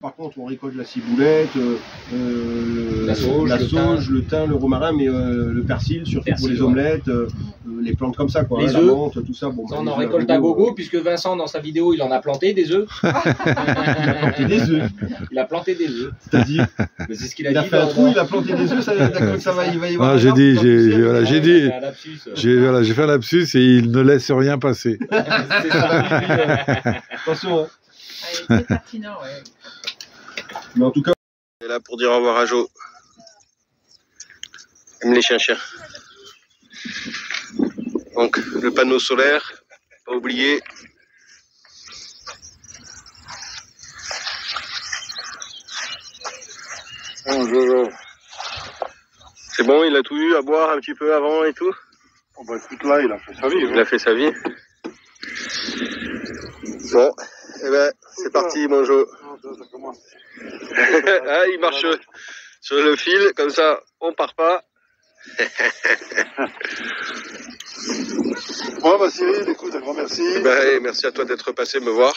par contre, on récolte la ciboulette, la sauge, le thym, le romarin, mais le persil, surtout pour les omelettes, les plantes comme ça, quoi. Les œufs, la menthe, tout ça. Bon, ça, on en récolte à gogo, puisque Vincent, dans sa vidéo, il en a planté des œufs. Il a planté des œufs. Il a planté des œufs. C'est-à-dire, c'est ce qu'il a dit. Il a fait un trou, il a planté des œufs, ça va y avoir. Non, j'ai dit, j'ai fait un lapsus et il ne laisse rien passer. C'est ça. Attention, hein. Il est très pertinent, ouais. Mais en tout cas, on est là pour dire au revoir à Jo. Aime les chiens. Donc, le panneau solaire, pas oublier. C'est bon, il a tout eu à boire un petit peu avant et tout? Oh bah écoute, là, il a fait sa vie. Il a fait sa vie. Bon, et ben, c'est parti, mon Jo. Ah, il marche sur le fil, comme ça, on part pas. Bon, bah Cyril, écoute, un grand merci. Ben, merci à toi d'être passé me voir.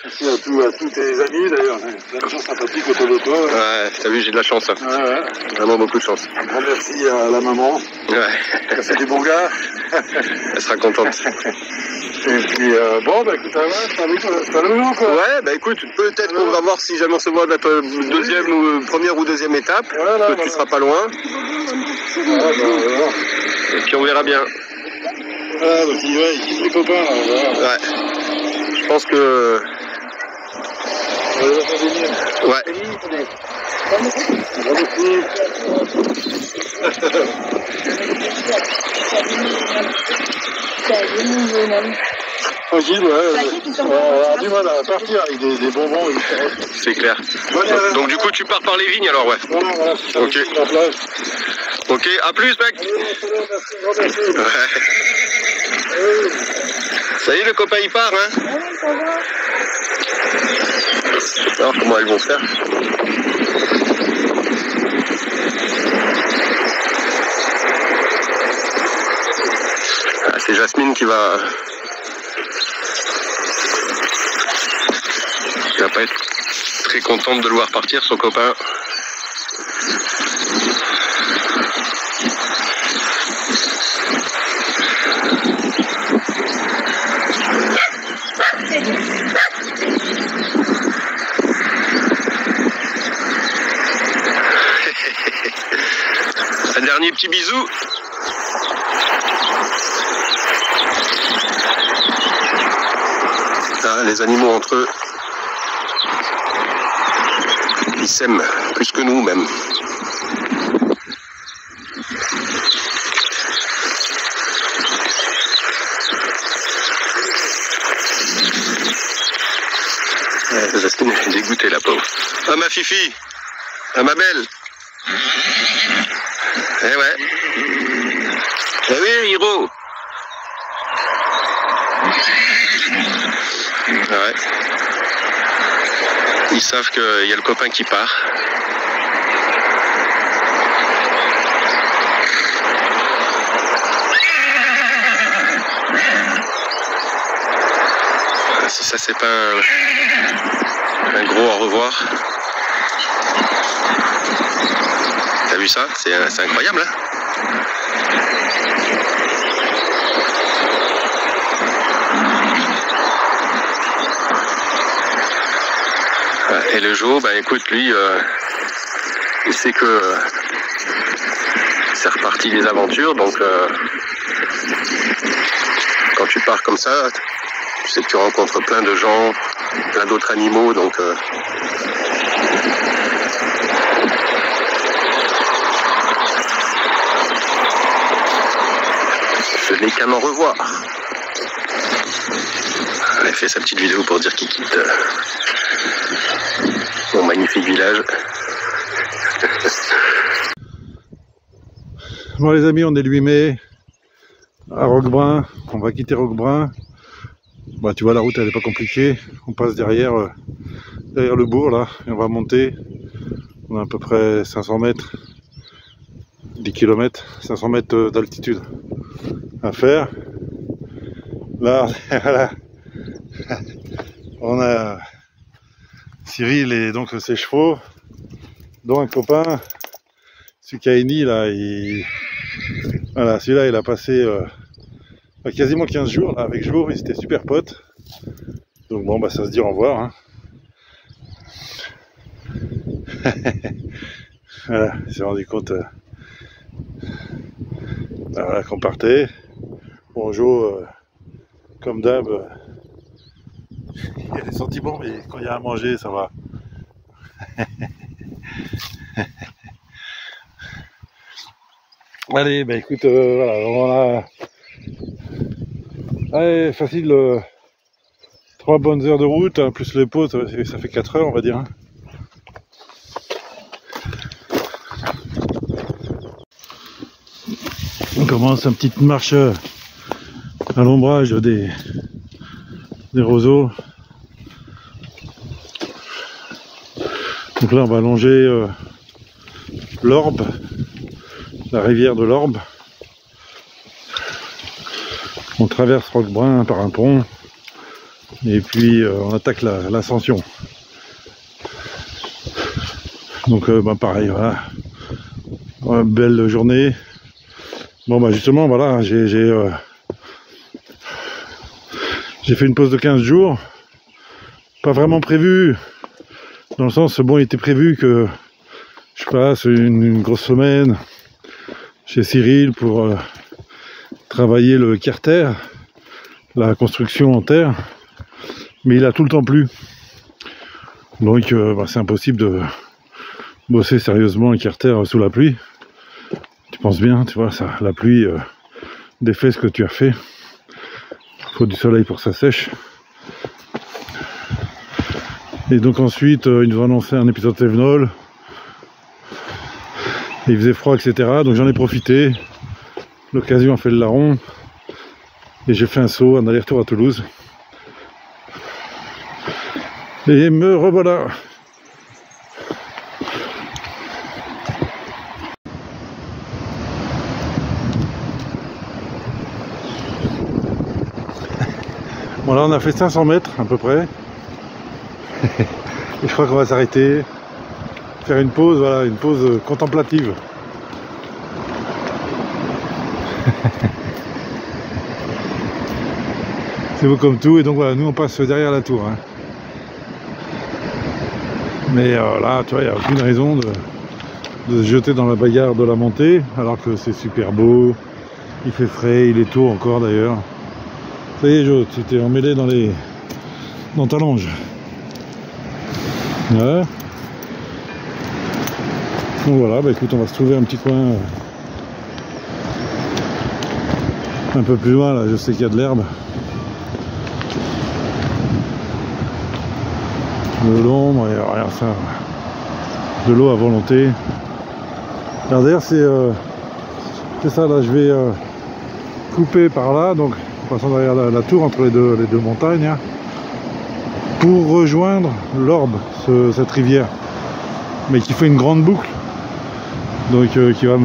Merci à tous tes amis, d'ailleurs. Plein de gens sympathiques autour de toi. Ouais, t'as vu, j'ai de la chance. Hein. Ouais. Vraiment beaucoup de chance. Un grand merci à la maman. Ouais. C'est des bons gars. Elle sera contente. Et puis, bon, bah écoute, c'est pas le quoi. Ouais, bah écoute, peut-être qu'on va voir si jamais on se voit à la première ou deuxième étape. Voilà, tu seras pas loin. Et puis on verra bien. Ah, bah puis ouais, il kiffe les copains. Ouais. Je pense que... Ouais. Tranquille, ouais. On va avoir du mal à partir avec des bonbons. C'est clair. Donc du coup, tu pars par les vignes alors, ouais. Voilà, ok. Ok, à plus, mec. Ouais. Ça y est, le copain il part, hein. Alors comment elles vont faire? Ah, c'est Jasmine qui va pas être très contente de le voir partir, son copain. Un dernier petit bisou. Ah, les animaux entre eux, ils s'aiment plus que nous même. Jasmine est dégoûtée, la pauvre. Ah, ma fifi, ah, ma belle. Eh ouais. Eh oui, Hiro. Ouais. Ils savent qu'il y a le copain qui part. Si ça c'est pas un gros au revoir. T'as vu ça? C'est incroyable, hein? Et le Jo, bah écoute, lui, il sait que c'est reparti des aventures, donc quand tu pars comme ça, tu sais que tu rencontres plein de gens, plein d'autres animaux, donc ce n'est qu'un au revoir. Elle fait sa petite vidéo pour dire qu'il quitte mon magnifique village. Bon les amis, on est le 8 mai à Roquebrun, on va quitter Roquebrun. Bah, tu vois, la route elle est pas compliquée, on passe derrière le bourg là, et on va monter. On a à peu près 500 mètres, 10 km, 500 mètres d'altitude à faire. Là, voilà. On a Cyril et donc ses chevaux, dont un copain, Sukaini, là, voilà, celui-là il a passé quasiment 15 jours là, avec Jour, ils étaient super potes. Donc bon, bah ça se dit au revoir. Hein. Voilà, il s'est rendu compte voilà, qu'on partait. Bon, Jo, comme d'hab, il y a des sentiments, mais quand il y a à manger, ça va. Allez, bah écoute, voilà, on a... Allez, facile, 3 bonnes heures de route, hein, plus les pauses, ça fait 4 heures, on va dire. Hein. On commence une petite marche à l'ombrage des roseaux. Donc là, on va longer l'Orbe, la rivière de l'Orbe. On traverse Roquebrun par un pont et puis on attaque l'ascension. Donc bah pareil, voilà. Belle journée. Bon bah justement voilà, j'ai fait une pause de 15 jours. Pas vraiment prévu. Dans le sens, bon, il était prévu que je passe une grosse semaine chez Cyril pour travailler le carter, la construction en terre, mais il a tout le temps plu. Donc bah, c'est impossible de bosser sérieusement le carter sous la pluie. Tu penses bien, tu vois, ça, la pluie défait ce que tu as fait. Il faut du soleil pour que ça sèche. Et donc ensuite, ils nous ont annoncé un épisode Thévenol. Il faisait froid, etc. Donc j'en ai profité. L'occasion a fait le larron. Et j'ai fait un saut, un aller-retour à Toulouse. Et me revoilà. Bon là on a fait 500 mètres à peu près. Et je crois qu'on va s'arrêter, faire une pause, voilà, une pause contemplative. C'est beau comme tout, et donc voilà, nous on passe derrière la tour. Hein. Mais là, tu vois, il n'y a aucune raison de se jeter dans la bagarre de la montée, alors que c'est super beau, il fait frais, il est tôt encore d'ailleurs. Ça y est, Jo, tu t'es emmêlé dans ta longe. Ouais. Donc voilà, bah écoute, on va se trouver un petit coin un peu plus loin, là, je sais qu'il y a de l'herbe. De l'ombre, et regarde ça, de l'eau à volonté. Alors d'ailleurs c'est ça, là je vais couper par là, donc en passant derrière la tour entre les deux montagnes, hein, pour rejoindre l'Orbe, cette rivière, mais qui fait une grande boucle, donc qui va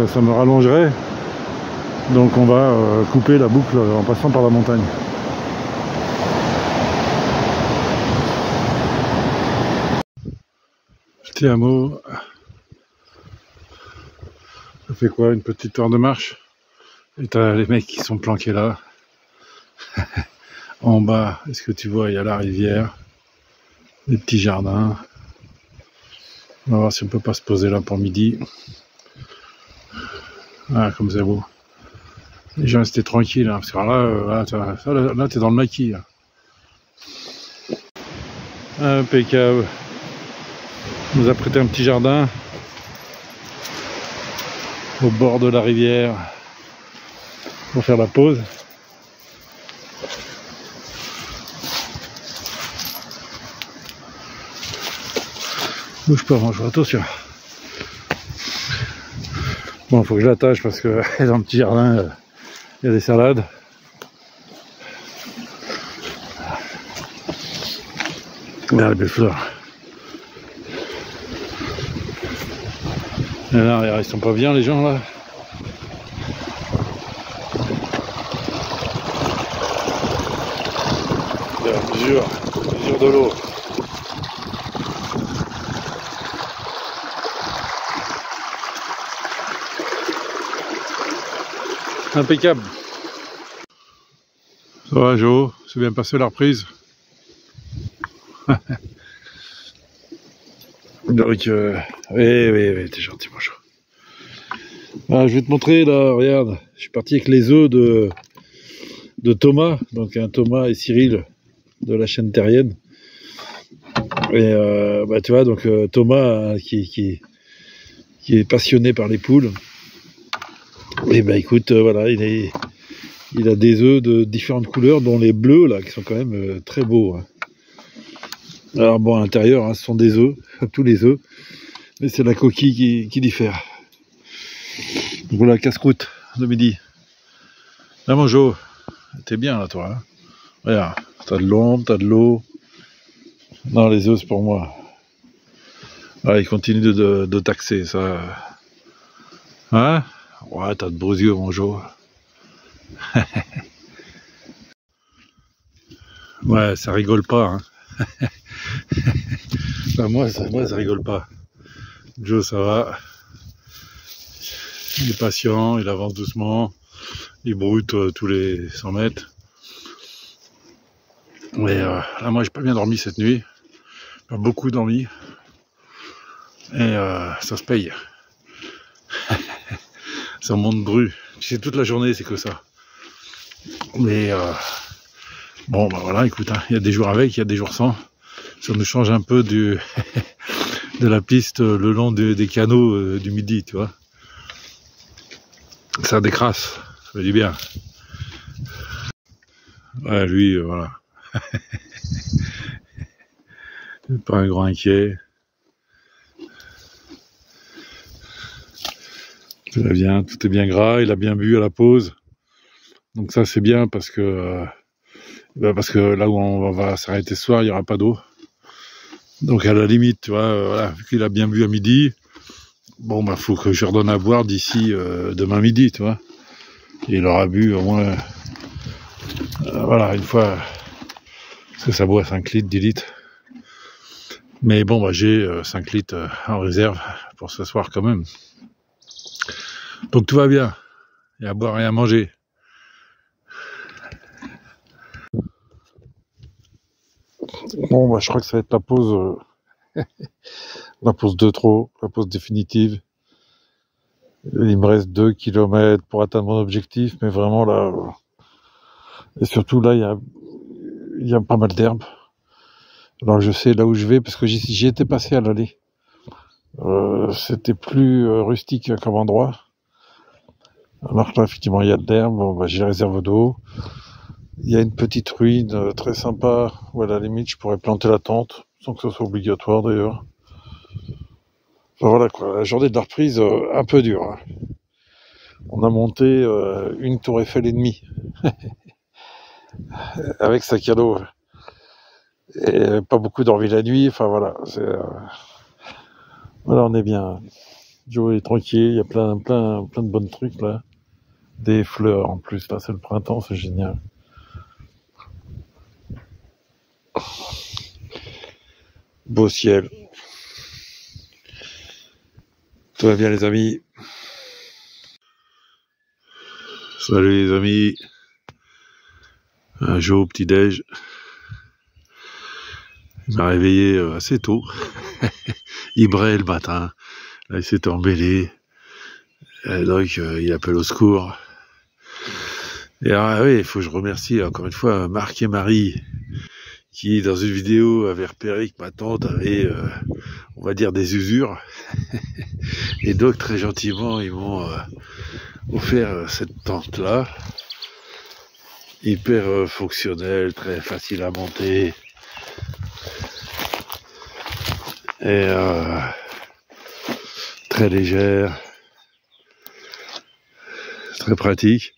ça me rallongerait, donc on va couper la boucle en passant par la montagne. Petit hameau, ça fait quoi, une petite heure de marche, et t'as les mecs qui sont planqués là. En bas, est-ce que tu vois, il y a la rivière, des petits jardins. On va voir si on peut pas se poser là pour midi. Ah, comme c'est beau. Les gens restaient tranquilles, hein, parce que là, t'es dans le maquis. Là. Impeccable. On nous a prêté un petit jardin au bord de la rivière pour faire la pause. Bouge pas, mange, attention. Bon, il faut que je l'attache parce que dans le petit jardin, il y a des salades. Regarde les belles fleurs. Et là, ils sont pas bien les gens là. Mesure de l'eau. Impeccable. Ça va, Jo? C'est bien passé la reprise? Donc, oui, t'es gentil, mon Jo. Ah, je vais te montrer, là, regarde. Je suis parti avec les œufs de Thomas, donc un Thomas et Cyril de la chaîne terrienne. Et tu vois, donc Thomas qui est passionné par les poules. Et écoute, voilà, il a des œufs de différentes couleurs, dont les bleus là, qui sont quand même très beaux. Hein. Alors bon, à l'intérieur, hein, ce sont des œufs, tous les œufs, mais c'est la coquille qui diffère. Donc voilà, casse-croûte de midi. Là, mon Jo, t'es bien là, toi. Hein, regarde, t'as de l'ombre, t'as de l'eau. Non, les œufs, c'est pour moi. Ah, il continue de taxer, ça. Hein? Ouais, t'as de beaux yeux, mon Jo. Ouais, ça rigole pas. Hein. Enfin, moi, ça rigole pas. Jo, ça va. Il est patient, il avance doucement. Il broute tous les 100 mètres. Mais là, moi, j'ai pas bien dormi cette nuit. Pas beaucoup dormi. Et ça se paye. Ça monte bru. Tu sais, toute la journée, c'est que ça. Mais bon, voilà, écoute, hein, il y a des jours avec, il y a des jours sans. Ça nous change un peu de la piste le long des canaux du Midi, tu vois. Ça décrasse, ça fait du bien. Ouais, lui, voilà. Pas un grand inquiet. Tout va bien, tout est bien gras, il a bien bu à la pause. Donc ça c'est bien parce que là où on va s'arrêter ce soir, il n'y aura pas d'eau. Donc à la limite, tu vois, voilà, vu qu'il a bien bu à midi, bon faut que je redonne à boire d'ici demain midi, tu vois. Et il aura bu au moins voilà, une fois, parce que ça boit 5 litres, 10 litres. Mais bon, j'ai 5 litres en réserve pour ce soir quand même. Donc tout va bien. Il y a à boire et à manger. Bon, je crois que ça va être la pause de trop, la pause définitive. Il me reste 2 km pour atteindre mon objectif, mais vraiment là, et surtout là, il y a pas mal d'herbes. Alors je sais là où je vais, parce que j'y étais passé à l'aller. C'était plus rustique comme endroit. Alors là, effectivement, il y a de l'herbe, bon, j'ai les réserves d'eau. Il y a une petite ruine très sympa, où à la limite, je pourrais planter la tente, sans que ce soit obligatoire d'ailleurs. Enfin, voilà quoi, la journée de la reprise, un peu dure. Hein. On a monté une tour Eiffel et demie, avec sac à dos. Et pas beaucoup dormi la nuit, enfin voilà. Voilà, on est bien. Jo est tranquille, il y a plein de bonnes trucs là. Des fleurs en plus, là c'est le printemps, c'est génial. Beau ciel. Tout va bien les amis. Salut les amis. Un jour au petit-déj. Il m'a réveillé assez tôt. Il braille le matin. Là, il s'est embellé. Donc, il appelle au secours. Et alors, oui, il faut que je remercie encore une fois Marc et Marie qui, dans une vidéo, avaient repéré que ma tante avait, on va dire, des usures. Et donc, très gentiment, ils m'ont offert cette tente-là. Hyper fonctionnelle, très facile à monter. Et très légère. Très pratique.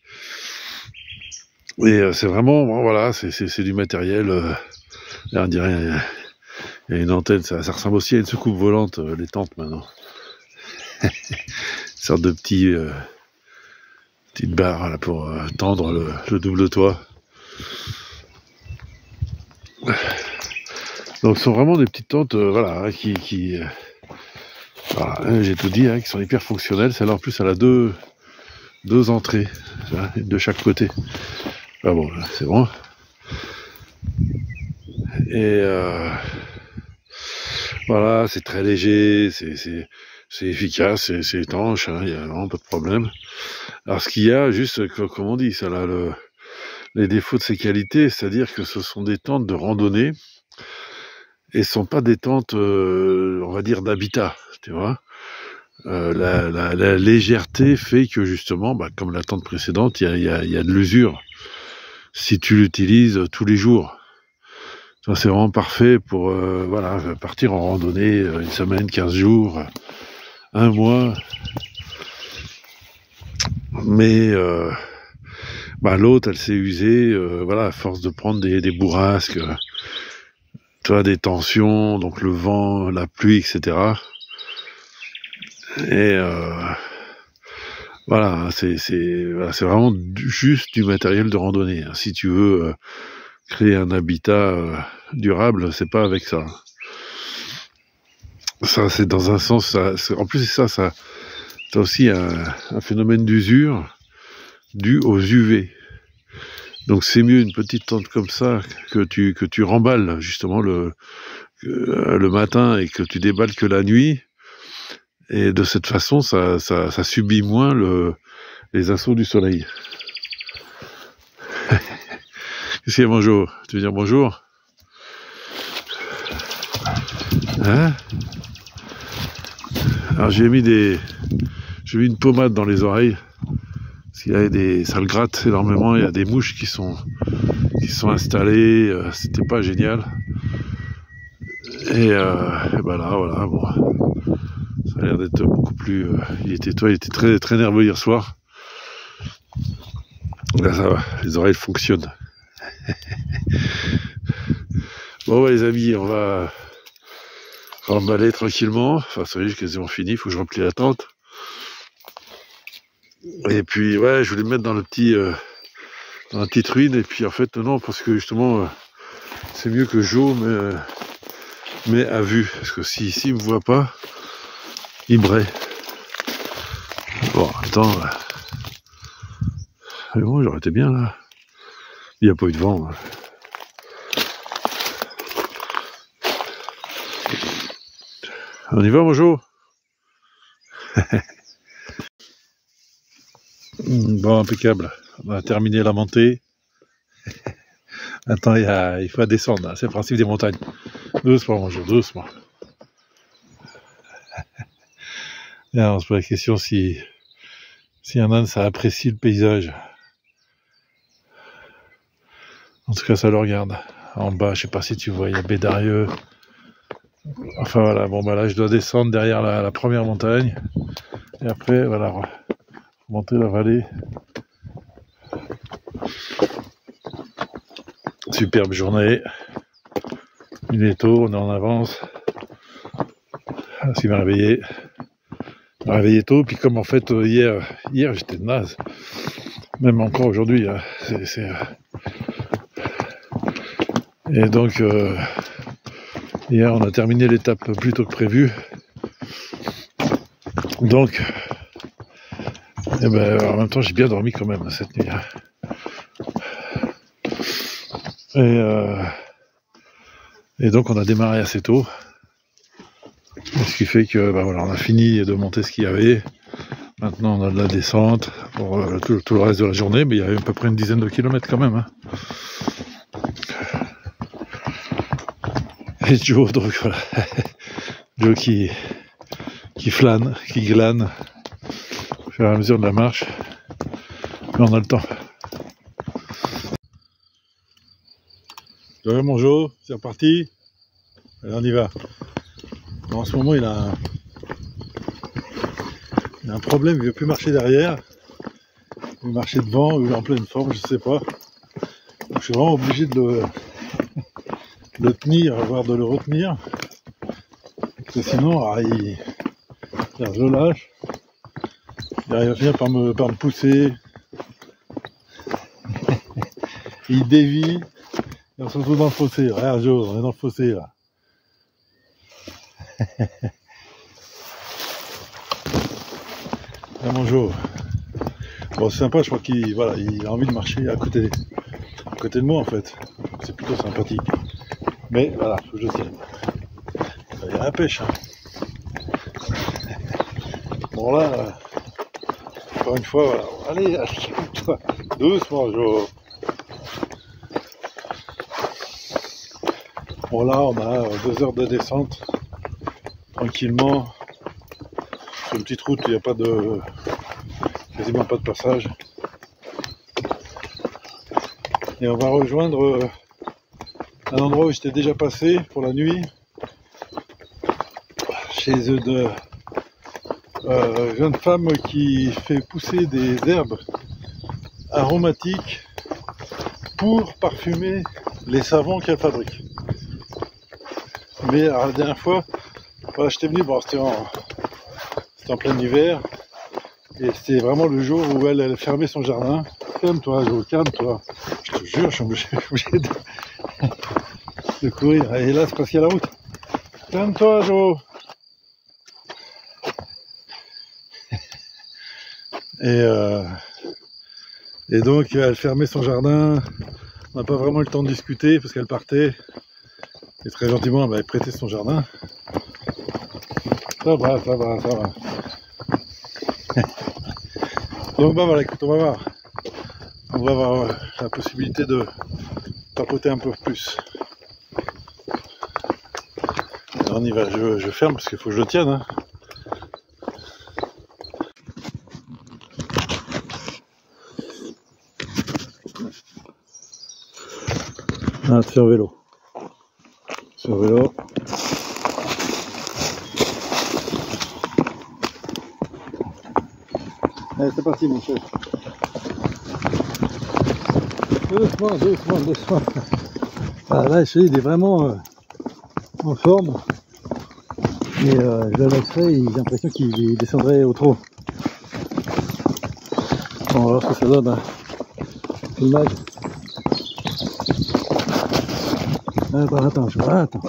Et c'est vraiment, bon, voilà, c'est du matériel. Là, on dirait, il y a une antenne, ça ressemble aussi à une soucoupe volante, les tentes maintenant. Une sorte de petite barre là, pour tendre le double toit. Donc ce sont vraiment des petites tentes, voilà, voilà, j'ai tout dit, hein, qui sont hyper fonctionnelles. Celle-là en plus, elle a deux 2 entrées, de chaque côté. Ah bon, c'est bon. Et voilà, c'est très léger, c'est efficace, c'est étanche, hein, il n'y a vraiment pas de problème. Alors ce qu'il y a, juste, comme on dit, ça là, les défauts de ces qualités, c'est-à-dire que ce sont des tentes de randonnée et ce sont pas des tentes, on va dire, d'habitat, tu vois. La légèreté fait que justement, comme la tente précédente, il y a de l'usure si tu l'utilises tous les jours. Ça, c'est vraiment parfait pour voilà, partir en randonnée 1 semaine, 15 jours, 1 mois. Mais l'autre, elle s'est usée, voilà, à force de prendre des bourrasques, tu vois, des tensions, donc le vent, la pluie, etc. Et voilà, c'est vraiment juste du matériel de randonnée. Si tu veux créer un habitat durable, c'est pas avec ça. Ça, c'est dans un sens, en plus ça aussi un phénomène d'usure dû aux UV. Donc c'est mieux une petite tente comme ça que tu remballes justement le matin et que tu déballes que la nuit. Et de cette façon, ça subit moins les assauts du soleil. Qu'est-ce qu'il y a, bonjour? Tu veux dire bonjour? Hein? Alors j'ai mis une pommade dans les oreilles. Parce qu'il y a ça le gratte énormément, il y a des mouches qui sont installées, c'était pas génial. Et voilà, bon. Ça a l'air d'être beaucoup plus... il était très, très nerveux hier soir. Là, ça va, les oreilles fonctionnent. Bon, ouais, les amis, on va remballer tranquillement. Enfin, ça y est, j'ai quasiment fini, il faut que je replie la tente. Et puis, ouais, je voulais me mettre dans dans la petite ruine. Et puis, en fait, non, parce que justement, c'est mieux que Joe, mais à vue. Parce que s'il me voit pas, il braie. Bon, attends. Mais bon, j'aurais été bien là. Il n'y a pas eu de vent. On y va, bonjour. Bon, impeccable. On a terminé la montée. Attends, il faut descendre. C'est le principe des montagnes. Doucement, bonjour, doucement. Là, on se pose la question si un âne, ça apprécie le paysage. En tout cas, ça le regarde. En bas, je sais pas si tu vois, il y a Bédarieux. Enfin voilà, bon là, je dois descendre derrière la première montagne. Et après, voilà, remonter la vallée. Superbe journée. Il est tôt, on est en avance. Il m'a réveillé. Tôt, puis comme en fait hier j'étais naze. Même encore aujourd'hui, et donc hier on a terminé l'étape plus tôt que prévu. Donc en même temps j'ai bien dormi quand même cette nuit. Et donc on a démarré assez tôt. Ce qui fait que on a fini de monter ce qu'il y avait. Maintenant on a de la descente pour tout le reste de la journée, mais il y a à peu près une dizaine de kilomètres quand même. Hein. Et Joe, donc voilà. Joe qui flâne, qui glane au fur et à mesure de la marche. Mais on a le temps. Ouais, mon Joe, c'est reparti. Allez, on y va. En ce moment, il a un problème, il ne veut plus marcher derrière. Il veut marcher devant, il est en pleine forme, je ne sais pas. Donc, je suis vraiment obligé de le tenir, voire de le retenir. Parce que sinon, je le lâche. Il vient par me pousser. Il dévie. Et on se retrouve dans le fossé. Regarde Joe, on est dans le fossé là. Là, mon Joe. Bon, c'est sympa, je crois qu'il voilà, il a envie de marcher à côté de moi en fait. C'est plutôt sympathique. Mais voilà, faut que je tienne. Il y a la pêche. Hein. Bon là, encore une fois, voilà. Allez, calme-toi. Doucement, Jo. Bon là, on a 2 heures de descente. Tranquillement. Sur une petite route, il n'y a pas de... quasiment pas de passage. Et on va rejoindre un endroit où j'étais déjà passé pour la nuit, chez une jeune femme qui fait pousser des herbes aromatiques pour parfumer les savons qu'elle fabrique. Mais alors, la dernière fois, voilà, j'étais venu, bon, c'était en plein hiver, et c'était vraiment le jour où elle fermait son jardin. Calme-toi, Jo, calme-toi. Je te jure, je suis obligé de courir. Et là, c'est parce qu'il y a la route. Calme-toi, Jo. Et donc, elle fermait son jardin. On n'a pas vraiment eu le temps de discuter parce qu'elle partait. Et très gentiment, elle m'avait prêté son jardin. Ça va, ça va, ça va. Donc, bah voilà, écoute, on va voir. On va avoir la possibilité de papoter un peu plus. Alors on y va, je ferme parce qu'il faut que je le tienne. Hein. Ah, sur vélo. Sur vélo. Allez, c'est parti mon chef. Doucement, doucement, doucement. Ah, là, il est vraiment en forme. Mais je le laisserai, j'ai l'impression qu'il descendrait au trot. Bon, on va voir ce que ça donne. Hein. L'image. Ah, bah, attends, attends.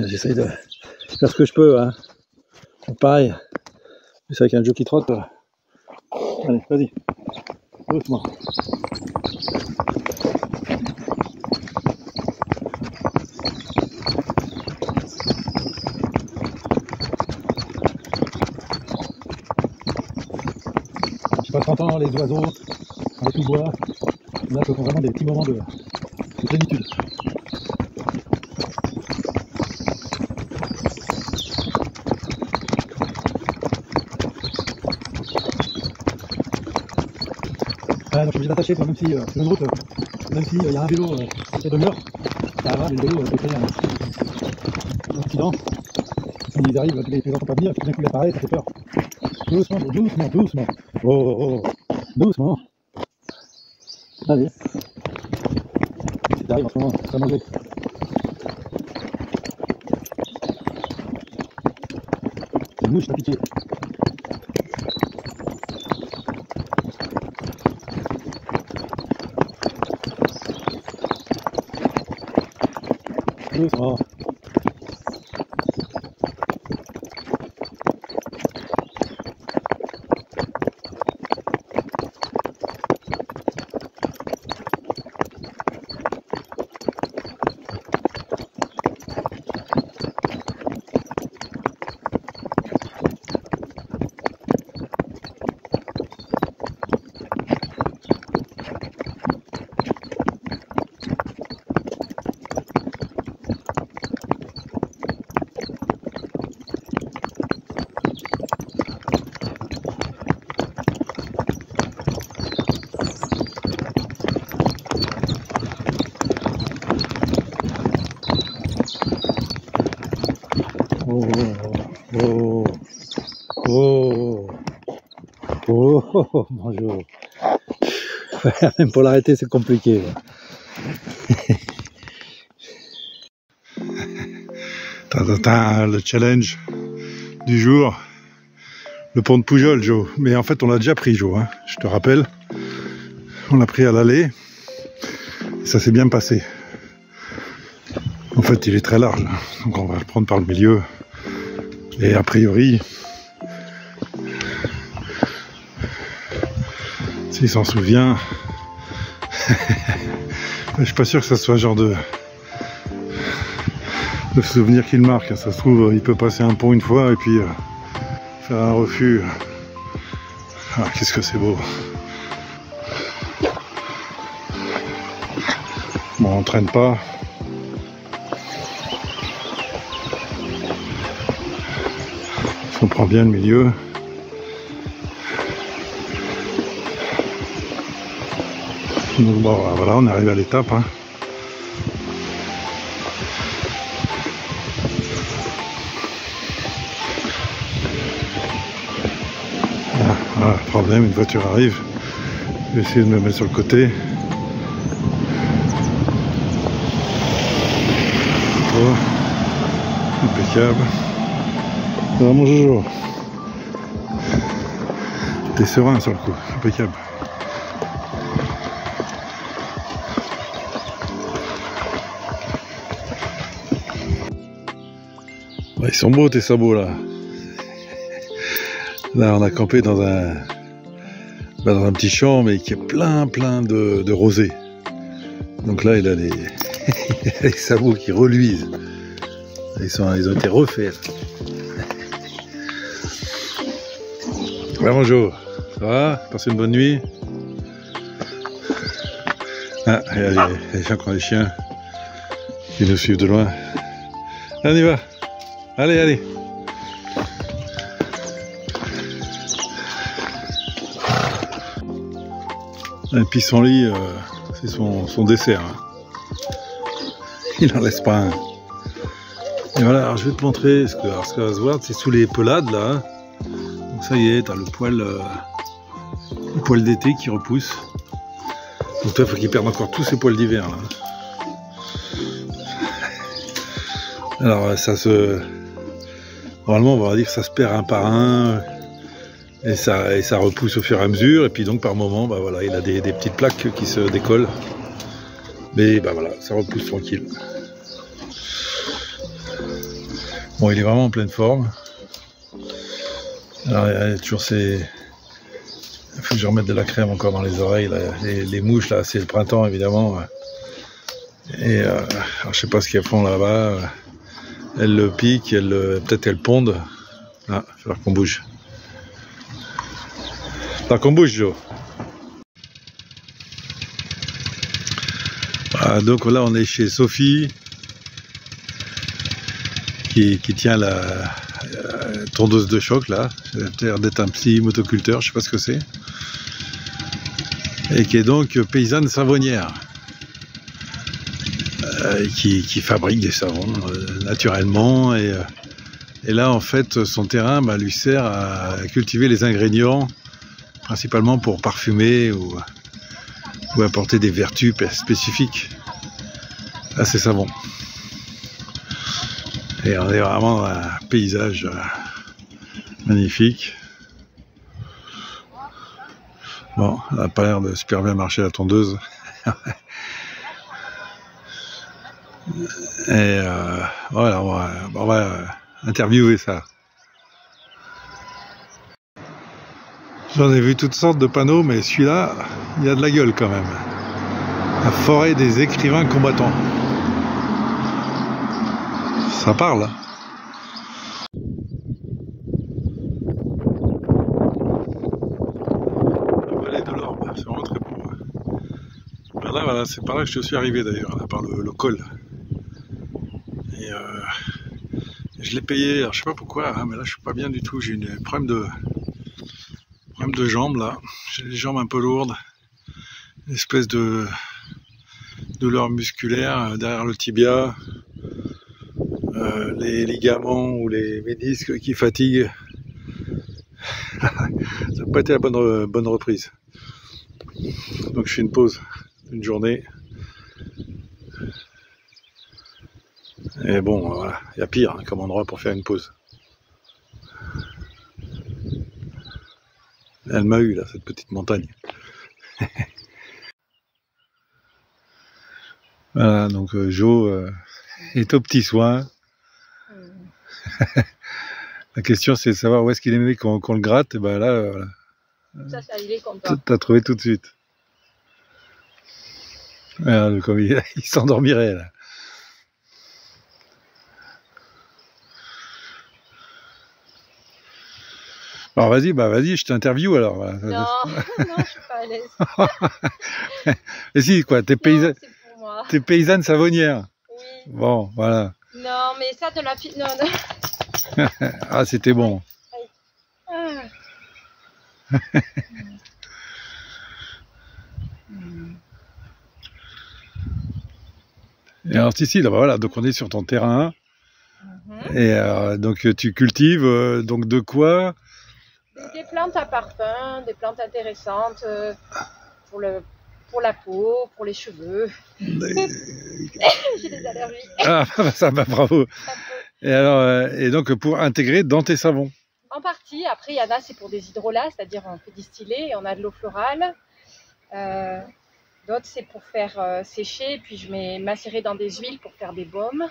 J'essaye de faire ce que je peux. Hein. Pareil. Mais c'est avec un Joe qui trotte. Allez, vas-y. Doucement. Je sais pas si t'entends les oiseaux, avec tout le bois. Là, ce sont vraiment des petits moments de plénitude. Donc je suis obligé d'attacher, même si sur une route, même s'il y a un vélo qui est de mur, ça va, les vélos peut créer un accident. S'ils arrivent, les gens ne sont pas venir, tout d'un coup il apparaît, ça fait peur. Doucement, doucement, doucement. Oh, oh, oh. Doucement. Allez. Ça arrive en ce moment, ça va manger. C'est une mouche, t'as pitié. Doucement. Oh, oh, oh, oh, bonjour. Même pour l'arrêter, c'est compliqué. Le challenge du jour, le pont de Poujols, Jo. Mais en fait, on l'a déjà pris, Jo. Hein. Je te rappelle, on l'a pris à l'aller. Et ça s'est bien passé. En fait, il est très large, donc on va le prendre par le milieu. Et a priori, s'il s'en souvient. Je suis pas sûr que ça soit le genre de souvenir qu'il marque. Ça se trouve, il peut passer un pont une fois et puis faire un refus. Ah, qu'est-ce que c'est beau. Bon, on traîne pas. On prend bien le milieu. Donc bon, voilà, on arrive à l'étape. Hein. Voilà, problème, une voiture arrive. Je vais essayer de me mettre sur le côté. Oh, impeccable. Alors mon Jojo, t'es serein sur le coup, impeccable. Ouais, ils sont beaux tes sabots là. Là on a campé dans un petit champ mais qui est plein de rosée. Donc là il a les sabots qui reluisent. Ils ont été refaits. Ouais, bonjour, ça va? Passez une bonne nuit? Ah, il y a encore les chiens qui nous suivent de loin. Allez, on y va. Allez, allez. Un pissenlit, c'est son dessert. Hein. Il n'en laisse pas un. Et voilà, alors je vais te montrer ce que va se voir, c'est sous les pelades là. Hein. Donc ça y est, t'as le poil d'été qui repousse. Donc toi, il faut qu'il perde encore tous ses poils d'hiver là. Alors ça se... Normalement, on va dire que ça se perd un par un. Et ça repousse au fur et à mesure. Et puis donc par moment, bah voilà, il a des petites plaques qui se décollent. Mais bah voilà, ça repousse tranquille. Bon, il est vraiment en pleine forme. Alors il y a toujours ces... Il faut que je remette de la crème encore dans les oreilles. Là. Les mouches, là, c'est le printemps évidemment. Et alors, je sais pas ce qu'elles font là-bas. Elles le piquent, peut-être elles pondent. Ah, il va falloir qu'on bouge. Qu'on bouge, Joe. Voilà, donc là on est chez Sophie qui tient la tondeuse de choc là. Ça a l'air d'être un petit motoculteur, je sais pas ce que c'est. Et qui est donc paysanne savonnière. Qui fabrique des savons naturellement. Et là en fait son terrain lui sert à cultiver les ingrédients principalement pour parfumer ou apporter des vertus spécifiques à ces savons. Et on est vraiment dans un paysage magnifique. Bon, elle n'a pas l'air de super bien marcher la tondeuse. Et voilà, on va interviewer ça. J'en ai vu toutes sortes de panneaux, mais celui-là, il y a de la gueule quand même. La forêt des écrivains combattants. Ça parle. La vallée de l'Orbe, c'est vraiment très beau. Voilà, c'est par là que je suis arrivé d'ailleurs, par le col. Et je l'ai payé, alors je sais pas pourquoi, hein, mais là je suis pas bien du tout, j'ai un problème de jambes là, j'ai les jambes un peu lourdes, une espèce de douleur musculaire derrière le tibia, les ligaments ou les ménisques qui fatiguent. Ça n'a pas été la bonne reprise. Donc je fais une pause d'une journée. Et bon, voilà, il y a pire hein, comme endroit pour faire une pause. Elle m'a eu là, cette petite montagne. Voilà, donc Jo est aux petits soins. La question c'est de savoir où est-ce qu'il aimerait qu'on le gratte. Et ben là, voilà. Ça, il est content. T'as trouvé tout de suite. Regarde comme il s'endormirait là. Alors vas-y, je t'interview alors. Non, non, je suis pas à l'aise. Et si, quoi, t'es Non, c'est pour moi. paysanne savonnière. Oui. Bon, voilà. Non, mais ça de la fille. Non, non. Ah, c'était bon. Ah. Et alors ici, là, voilà, donc on est sur ton terrain. Et donc tu cultives donc de quoi? Des plantes à parfum, des plantes intéressantes pour la peau, pour les cheveux. J'ai des allergies. Ah, ça va, bravo. Et alors, et donc pour intégrer dans tes savons. En partie. Après, il y en a, c'est pour des hydrolats, c'est-à-dire on fait distiller et on a de l'eau florale. D'autres, c'est pour faire sécher, puis je mets macérer dans des huiles pour faire des baumes.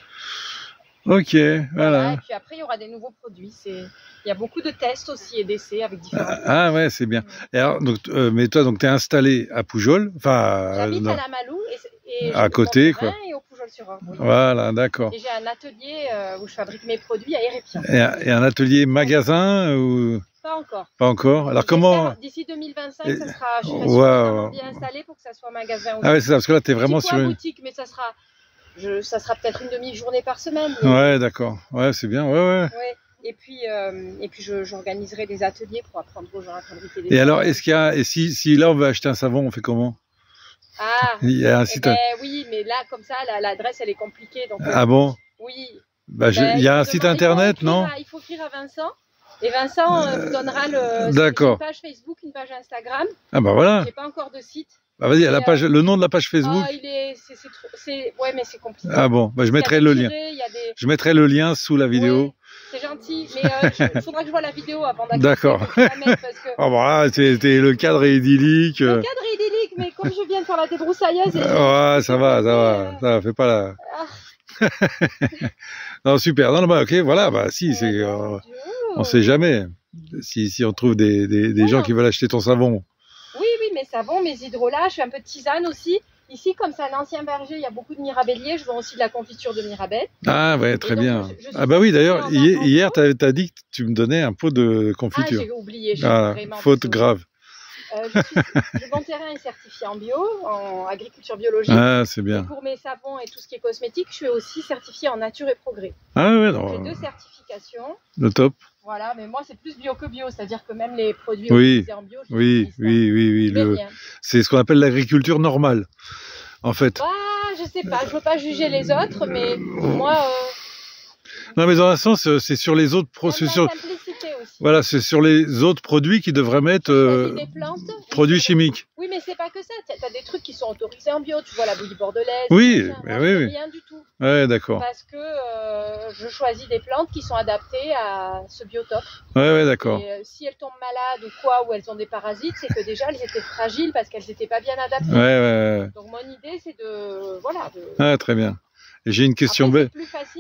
Ok, voilà. Et puis après, il y aura des nouveaux produits. Il y a beaucoup de tests aussi et d'essais avec différents. Ah ouais, c'est bien. Et alors, donc, mais toi, donc, t'es installé à Poujols, enfin. J'habite à la Malou et à côté, quoi. Et au Poujols-sur-Orge. Oui. Voilà, d'accord. Et j'ai un atelier où je fabrique mes produits à Hérépian. Et un atelier magasin ou pas encore. Pas encore. Alors comment? D'ici 2025, ça sera. Je suis bien installé pour que ça soit magasin. Ah ouais, c'est ça, parce que là, t'es vraiment sur une boutique, mais ça sera peut-être une demi-journée par semaine. Ouais, d'accord. Ouais, c'est bien. Ouais. Et puis j'organiserai des ateliers pour apprendre aux gens à fabriquer des savons. Et alors, est-ce qu'il y a, et si là on veut acheter un savon, on fait comment? Ah, il y a un site. Oui, mais là, comme ça, l'adresse elle est compliquée. Donc, ah bon? Oui. Il y a un site internet, non? Il faut écrire à Vincent. Et Vincent vous donnera une page Facebook, une page Instagram. Ah bah voilà. J'ai pas encore de site. Bah vas-y, le nom de la page Facebook. Ouais, mais c'est compliqué. Ah bon, bah je mettrai le lien. Je mettrai le lien sous la vidéo. Ouais, c'est gentil, mais il faudra que je vois la vidéo avant d'accepter. D'accord. Oh bon là, le cadre est idyllique. Le cadre est idyllique, mais comme je viens de faire la débroussailleuse. Ouais, ça va, fais pas la. Non, super. Non, bah ok, voilà, bah si, c'est. On sait jamais. Si on trouve des gens qui veulent acheter ton savon. Oui, mes savons, mes hydrolats, je fais un peu de tisane aussi. Ici, comme c'est un ancien verger, il y a beaucoup de mirabelliers. Je vends aussi de la confiture de mirabelle. Ah ouais, très bien. Ah bah oui, d'ailleurs, hier, t'as dit que tu me donnais un pot de confiture. Ah, j'ai oublié. Vraiment faute grave. Mon terrain est certifié en bio, en agriculture biologique. Ah, c'est bien. Et pour mes savons et tout ce qui est cosmétique, je suis aussi certifiée en nature et progrès. Ah ouais, non. J'ai 2 certifications. Le top. Voilà, mais moi c'est plus bio que bio, c'est-à-dire que même les produits utilisés en bio, oui. C'est ce qu'on appelle l'agriculture normale, en fait. Bah, je sais pas, je veux pas juger les autres, mais moi. Non, mais dans un sens, c'est sur les autres voilà, c'est sur les autres produits qui devraient mettre produits chimiques. Oui, mais c'est pas que ça. Tu as des trucs qui sont autorisés en bio. Tu vois la bouillie bordelaise. Oui, mais oui. Rien du tout. Ouais, d'accord. Parce que je choisis des plantes qui sont adaptées à ce biotope. Ouais, d'accord. Et si elles tombent malades ou quoi, ou elles ont des parasites, c'est que déjà elles étaient fragiles parce qu'elles n'étaient pas bien adaptées. Ouais. Donc mon idée, c'est de Ah, très bien. Et j'ai une question bête.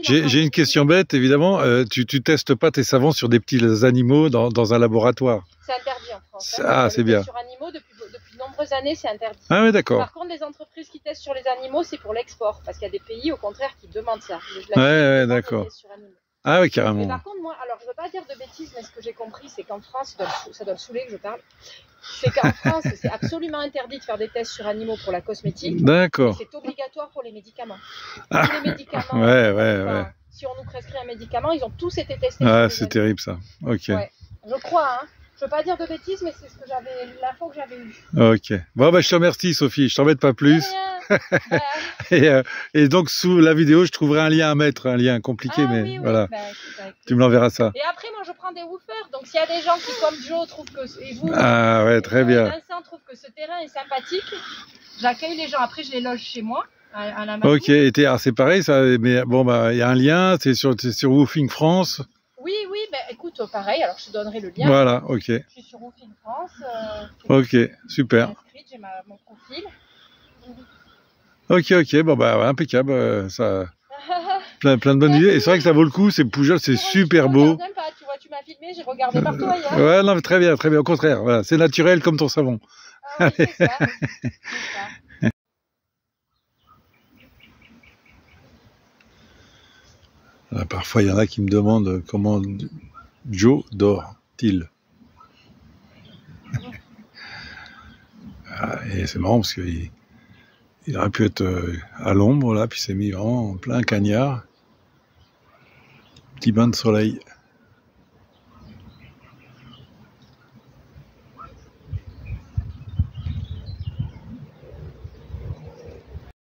J'ai une question bête, évidemment. Tu testes pas tes savons sur des petits animaux dans un laboratoire? C'est interdit en France. Ah, c'est bien. Sur animaux, depuis de nombreuses années, c'est interdit. Ah oui, d'accord. Par contre, les entreprises qui testent sur les animaux, c'est pour l'export. Parce qu'il y a des pays, au contraire, qui demandent ça. Ouais, d'accord. Ah oui, carrément. Mais par contre, moi, alors je veux pas dire de bêtises, mais ce que j'ai compris, c'est qu'en France, ça doit le saouler que je parle, c'est qu'en France, c'est absolument interdit de faire des tests sur animaux pour la cosmétique. D'accord. C'est obligatoire pour les médicaments. Ah. Tous les médicaments. Ouais. Si on nous prescrit un médicament, ils ont tous été testés. Ah, c'est terrible ça. Ok. Ouais. Je crois, hein. Je veux pas dire de bêtises, mais c'est l'info que j'avais eue. Ok. Bon, bah, je te remercie, Sophie. Je t'embête pas plus. Et donc, sous la vidéo, je trouverai un lien à mettre, un lien compliqué, mais oui, voilà. Bah, tu me l'enverras ça. Et après, moi, je prends des woofers. Donc, s'il y a des gens qui, comme Joe, trouvent que... Et vous, ah ouais, très bien. Vincent trouve que ce terrain est sympathique. J'accueille les gens. Après, je les loge chez moi, à la Malou. Ok, c'est pareil, ça, mais bon, bah, il y a un lien, c'est sur Woofing France. Oui, écoute, pareil, alors je te donnerai le lien. Voilà, ok. Je suis sur Woofing France. Ok, super. J'ai mon profil. Ok, bon, bah, impeccable, ça... plein de bonnes idées. Et c'est vrai que ça vaut le coup, c'est Poujols, c'est super beau. Tu vois, tu m'as filmé, j'ai regardé partout ailleurs. Ouais, non, mais très bien, au contraire. Voilà, c'est naturel comme ton savon. Ah, oui, c'est ça. C'est ça. Là, parfois, il y en a qui me demandent comment Joe dort-il. Et c'est marrant parce qu'il aurait pu être à l'ombre, là, puis il s'est mis vraiment en plein cagnard. Petit bain de soleil.